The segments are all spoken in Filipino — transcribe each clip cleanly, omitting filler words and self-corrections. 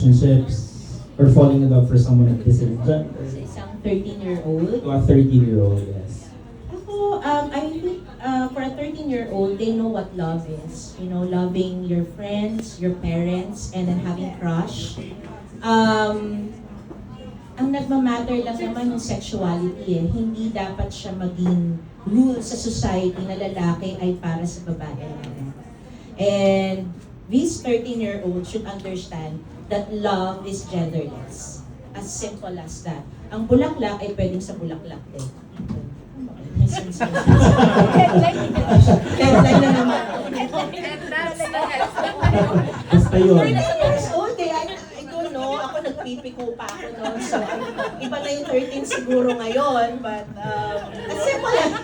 relationships or falling in love for someone at this age? Sa isang 13-year-old. To a 13-year-old, yes. Ako, I think for a 13-year-old, they know what love is. You know, loving your friends, your parents, and then having crush. Ang nagmamatter lang naman yung sexuality eh. Hindi dapat siya maging rule sa society na lalaki ay para sa babae lang. And these 13-year-olds should understand that love is genderless. As simple as that. Ang bulaklak ay pwedeng sa bulaklak din. Headline na naman. Basta yun. 13 years old eh. I don't know. Ako nagpipiko pa ako noon. So, iba na yung 13 siguro ngayon. But, simple lang.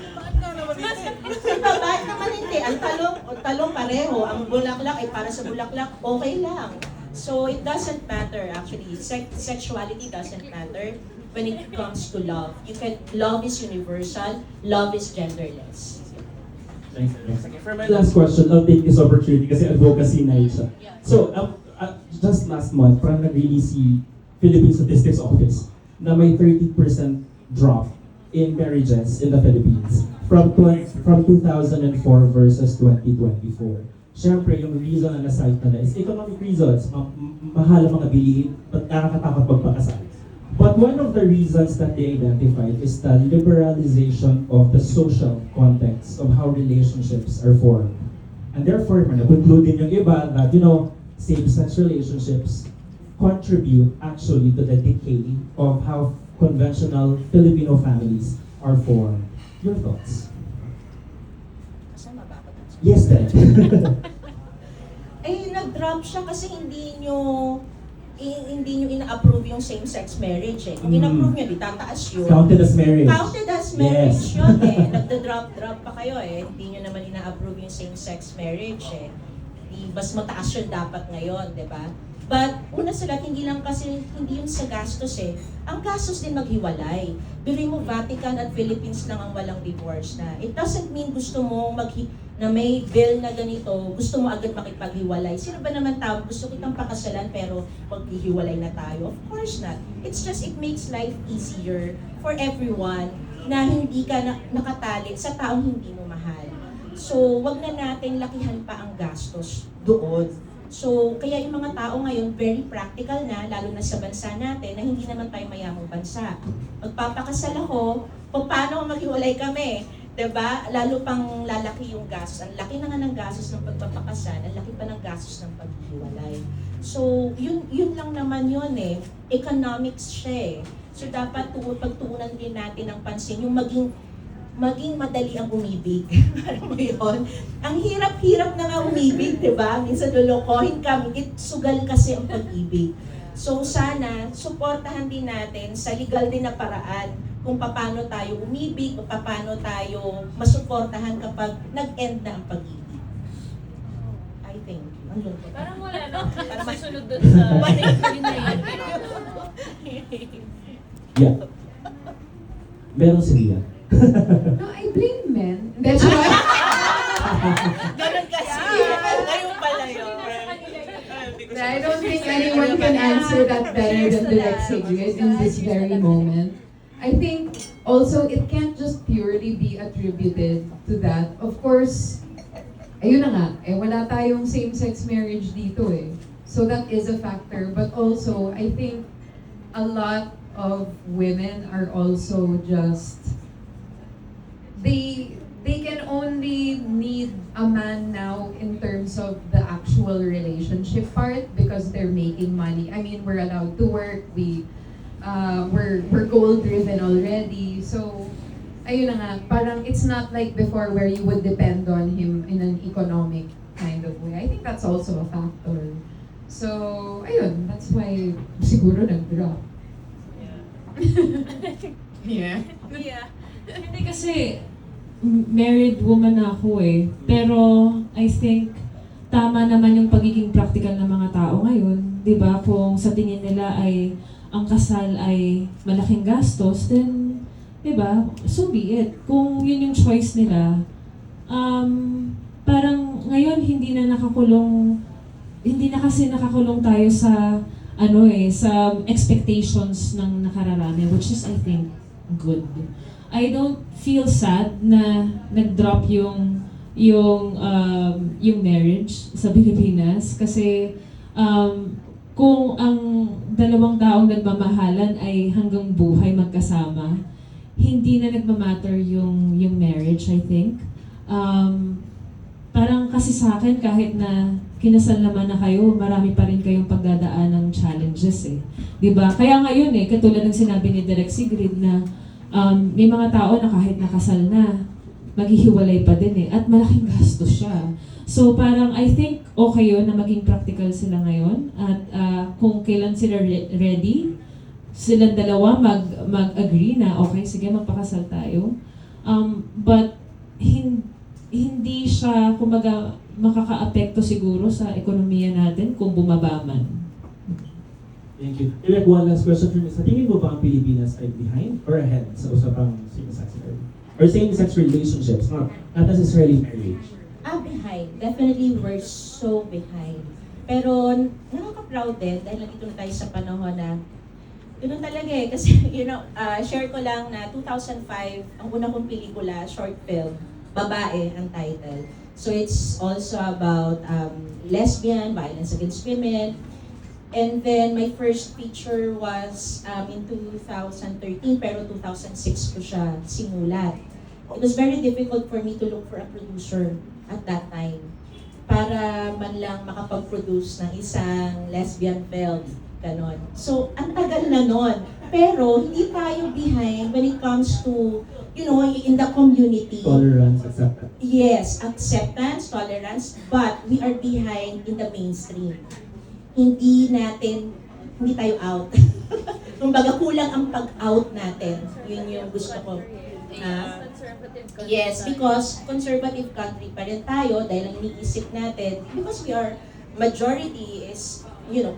Diba, bakit naman hindi? Ang talong pareho. Ang bulaklak ay para sa bulaklak, okay lang. So, it doesn't matter actually. Sexuality doesn't matter when it comes to love. Love is universal. Love is genderless. Thanks. For my last question, I'll take this opportunity kasi advocacy night siya. So, just last month, parang nag-release si Philippine Statistics Office na may 30% drop in marriages in the Philippines from 2004 versus 2024. Siyempre, yung reason na na-cite na is economic reasons. Mahal ang mga bilihin, but nakakatakot magpakasal. But one of the reasons that they identified is the liberalization of the social context of how relationships are formed. And therefore, concluding yung iba that, same-sex relationships contribute actually to the decay of how conventional Filipino families are formed. Your thoughts? Yes, Dad. Nag-drop siya kasi hindi nyo ina-approve yung same-sex marriage eh. Kung in-approve nyo, di tataas yun. Counted as marriage. Counted as marriage Yes. yun eh. Nagda-drop pa kayo eh. Hindi nyo naman ina-approve yung same-sex marriage eh. Mas mataas yun dapat ngayon, di ba? But, una sa lahat, hindi yung sa gastos eh. Ang gastos din maghiwalay. Biruin mo, Vatican at Philippines lang ang walang divorce na. It doesn't mean gusto mo na may bill na ganito, gusto mo agad makipaghiwalay. Sino ba naman tao, gusto kitang pakasalan pero maghihiwalay na tayo? Of course not. It's just, it makes life easier for everyone na hindi ka nakatali sa taong hindi mo mahal. So, wag na natin lakihan pa ang gastos doon. So, kaya yung mga tao ngayon, very practical na, lalo na sa bansa natin, na hindi naman tayo mayamang bansa. Magpapakasal ako, paano maghiwalay kami? Diba? Lalo pang lalaki yung gastos. Ang laki na nga ng gastos ng pagpapakasal, ang laki pa ng gastos ng paghiwalay. So, yun lang naman yun eh. Economics siya eh. So, dapat pagtuunan din natin ang pansin, yung maging madali ang umibig. Ano yun? Ang hirap-hirap na nga umibig, di ba? Minsan lulukohin kami, sugal kasi ang pag-ibig. So sana, suportahan din natin sa legal din na paraan kung paano tayo umibig, o paano tayo masuportahan kapag nag-end na ang pag-ibig. I think. Ang lungkot. Parang wala na. Parang masunod dun sa Yeah. Meron si Ria. No, I blame men. That's why. Ganun kasi. Ngayon pala yun. I don't think anyone can answer that better than Direk Sigrid in this very moment. I think also it can't just purely be attributed to that. Of course, ayun na nga, wala tayong same-sex marriage dito eh. So that is a factor. But also, I think a lot of women are also just they can only need a man now in terms of the actual relationship part because they're making money. I mean, we're allowed to work, we're goal driven already. So ayun na nga, parang it's not like before where you would depend on him in an economic kind of way. I think that's also a factor. So ayun, that's why siguro nag-drop. Yeah. Hindi kasi married woman na ako eh. Pero I think tama naman yung pagiging practical ng mga tao ngayon. 'Di ba? Kung sa tingin nila ay ang kasal ay malaking gastos, then 'di ba? So be it. Kung yun yung choice nila, parang ngayon hindi na kasi nakakulong tayo sa sa expectations ng nakararami, which is, I think, good. I don't feel sad na nag-drop yung marriage sa Pilipinas kasi kung ang dalawang taong nagmamahalan ay hanggang buhay magkasama, hindi na nagmamatter yung marriage, I think. Parang kasi sa akin, kahit na kinasal naman na kayo, marami pa rin kayong pagdadaan ng challenges eh. 'Di ba? Kaya ngayon katulad ng sinabi ni Direk Sigrid na may mga tao na kahit nakasal na, maghihiwalay pa din at malaking gastos siya. So parang I think okay yun na maging practical sila ngayon at kung kailan sila ready, silang dalawa mag-agree na okay, sige magpakasal tayo. But hindi siya, kumbaga, makaka-apekto siguro sa ekonomiya natin kung bumaba man. Thank you. Direk, one last question for me. Sa tingin mo ba ang Pilipinas ay behind or ahead sa usapang same-sex marriage? Or same-sex relationships, not necessarily marriage? Behind. Definitely, we're so behind. Pero nakaka-proud din dahil nandito na tayo sa panahon na ganun talaga kasi share ko lang na 2005 ang una kong pelikula, short film, Babae ang title. So it's also about lesbian, violence against women. And then my first feature was in 2013 pero 2006 ko siya simulat. It was very difficult for me to look for a producer at that time para man lang makapag-produce ng isang lesbian film. Ganon. So, ang tagal na nun. Pero, hindi tayo behind when it comes to, in the community. Tolerance, acceptance. Yes, acceptance, tolerance, but we are behind in the mainstream. Hindi tayo out. Kumbaga, kulang ang pag-out natin. Yun yung gusto ko. Yes, because conservative country pa rin tayo dahil ang iniisip natin, because majority is,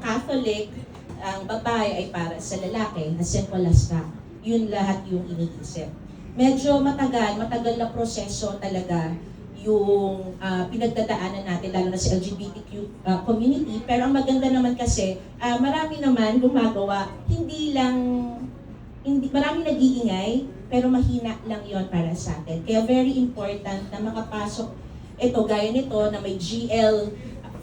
Catholic, ang babae ay para sa lalaki, as simple as that. Yun lahat yung iniisip. Medyo matagal na proseso talaga yung pinagdadaanan natin, lalo na sa LGBTQ community. Pero ang maganda naman kasi, marami naman gumagawa, marami nag-iingay, pero mahina lang yon para sa atin. Kaya very important na makapasok ito, gaya nito, na may GL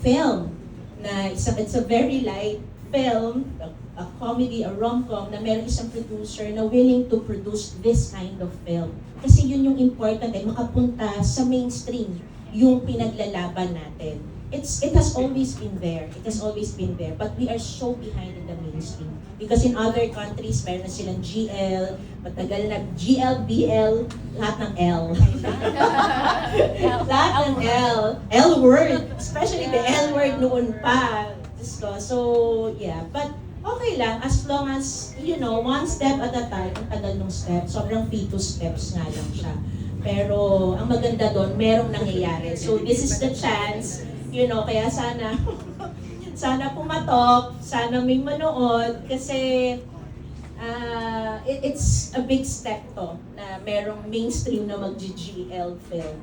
film, na it's a very light film, a comedy, a rom-com, na meron isang producer na willing to produce this kind of film. Kasi yun yung important makapunta sa mainstream yung pinaglalaban natin. It has always been there. It has always been there. But we are so behind in the mainstream. Because in other countries, meron na silang GL, matagal na GL, BL, lahat ng L. Lahat ng L. L word. Especially the L word noon pa. So, yeah. But okay lang, as long as, one step at a time, ang tagal ng step, sobrang fetus steps nga lang siya. Pero, ang maganda doon, merong nangyayari. So, this is the chance, kaya sana pumatok, sana may manood, kasi it's a big step to, na merong mainstream na mag-GGL film.